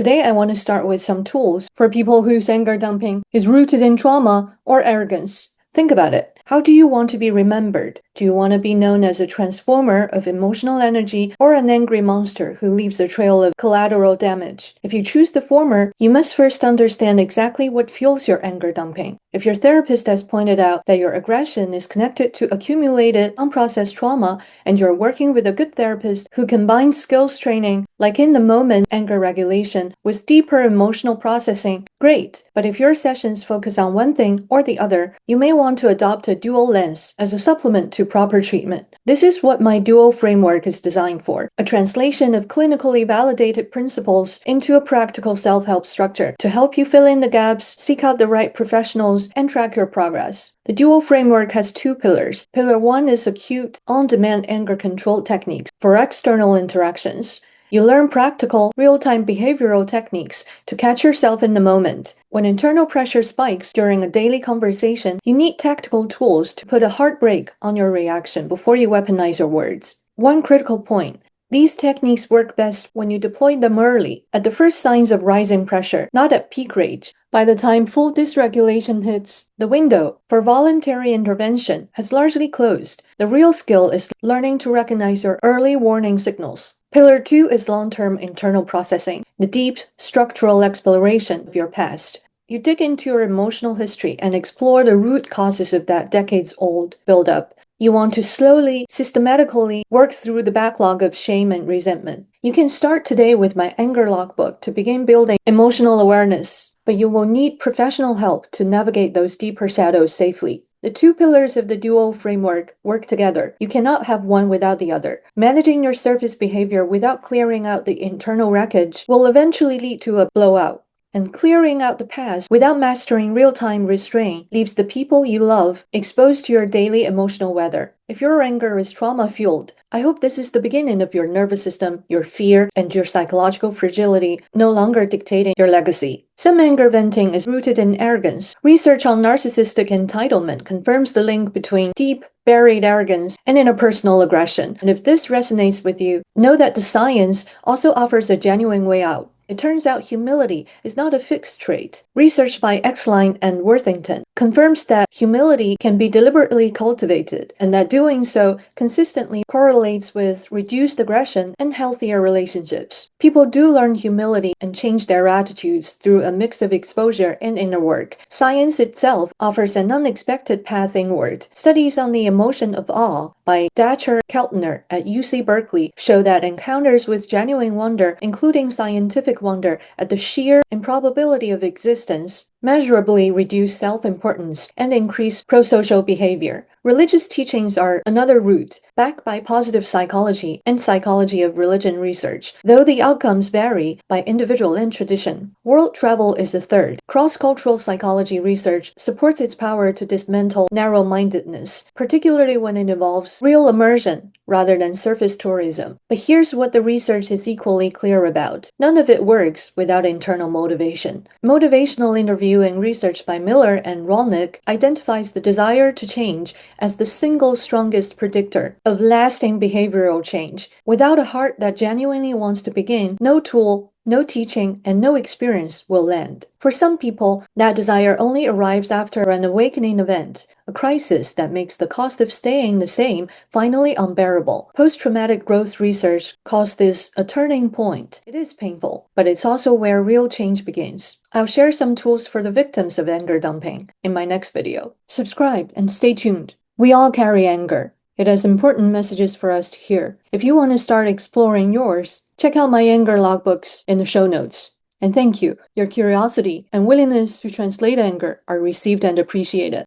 Today I want to start with some tools for people whose anger dumping is rooted in trauma or arrogance. Think about it. How do you want to be remembered? Do you want to be known as a transformer of emotional energy or an angry monster who leaves a trail of collateral damage? If you choose the former, you must first understand exactly what fuels your anger dumping. If your therapist has pointed out that your aggression is connected to accumulated, unprocessed trauma, and you're working with a good therapist who combines skills training, like in the moment anger regulation, with deeper emotional processing, great. But if your sessions focus on one thing or the other, you may want to adopt a dual lens as a supplement to proper treatment. This is what my dual framework is designed for, a translation of clinically validated principles into a practical self-help structure to help you fill in the gaps, seek out the right professionals, and track your progress. The dual framework has two pillars. Pillar 1 is acute, on-demand anger control techniques for external interactions. You learn practical, real-time behavioral techniques to catch yourself in the moment. When internal pressure spikes during a daily conversation, you need tactical tools to put a hard brake on your reaction before you weaponize your words. One critical point. These techniques work best when you deploy them early, at the first signs of rising pressure, not at peak rage. By the time full dysregulation hits, the window for voluntary intervention has largely closed. The real skill is learning to recognize your early warning signals. Pillar 2 is long-term internal processing, the deep, structural exploration of your past. You dig into your emotional history and explore the root causes of that decades-old buildup. You want to slowly, systematically work through the backlog of shame and resentment. You can start today with my anger logbook to begin building emotional awareness, but you will need professional help to navigate those deeper shadows safely. The two pillars of the dual framework work together. You cannot have one without the other. Managing your surface behavior without clearing out the internal wreckage will eventually lead to a blowout. And clearing out the past without mastering real-time restraint leaves the people you love exposed to your daily emotional weather. If your anger is trauma-fueled, I hope this is the beginning of your nervous system, your fear, and your psychological fragility no longer dictating your legacy. Some anger venting is rooted in arrogance. Research on narcissistic entitlement confirms the link between deep, buried arrogance and interpersonal aggression. And if this resonates with you, know that the science also offers a genuine way out. It turns out humility is not a fixed trait. Research by Exline and Worthington confirms that humility can be deliberately cultivated, and that doing so consistently correlates with reduced aggression and healthier relationships. People do learn humility and change their attitudes through a mix of exposure and inner work. Science itself offers an unexpected path inward. Studies on the emotion of awe by Dacher Keltner at UC Berkeley show that encounters with genuine wonder, including scientific wonder at the sheer improbability of existence, measurably reduce self-importance and increase prosocial behavior. Religious teachings are another route, backed by positive psychology and psychology of religion research, though the outcomes vary by individual and tradition. World travel is the third. Cross-cultural psychology research supports its power to dismantle narrow-mindedness, particularly when it involves real immersion rather than surface tourism. But here's what the research is equally clear about. None of it works without internal motivation. Motivational interviewing research by Miller and Rolnick identifies the desire to change as the single strongest predictor of lasting behavioral change. Without a heart that genuinely wants to begin, no tool, no teaching, and no experience will land. For some people, that desire only arrives after an awakening event, a crisis that makes the cost of staying the same finally unbearable. Post-traumatic growth research calls this a turning point. It is painful, but it's also where real change begins. I'll share some tools for the victims of anger dumping in my next video. Subscribe and stay tuned. We all carry anger. It has important messages for us to hear. If you want to start exploring yours, check out my anger logbooks in the show notes. And thank you. Your curiosity and willingness to translate anger are received and appreciated.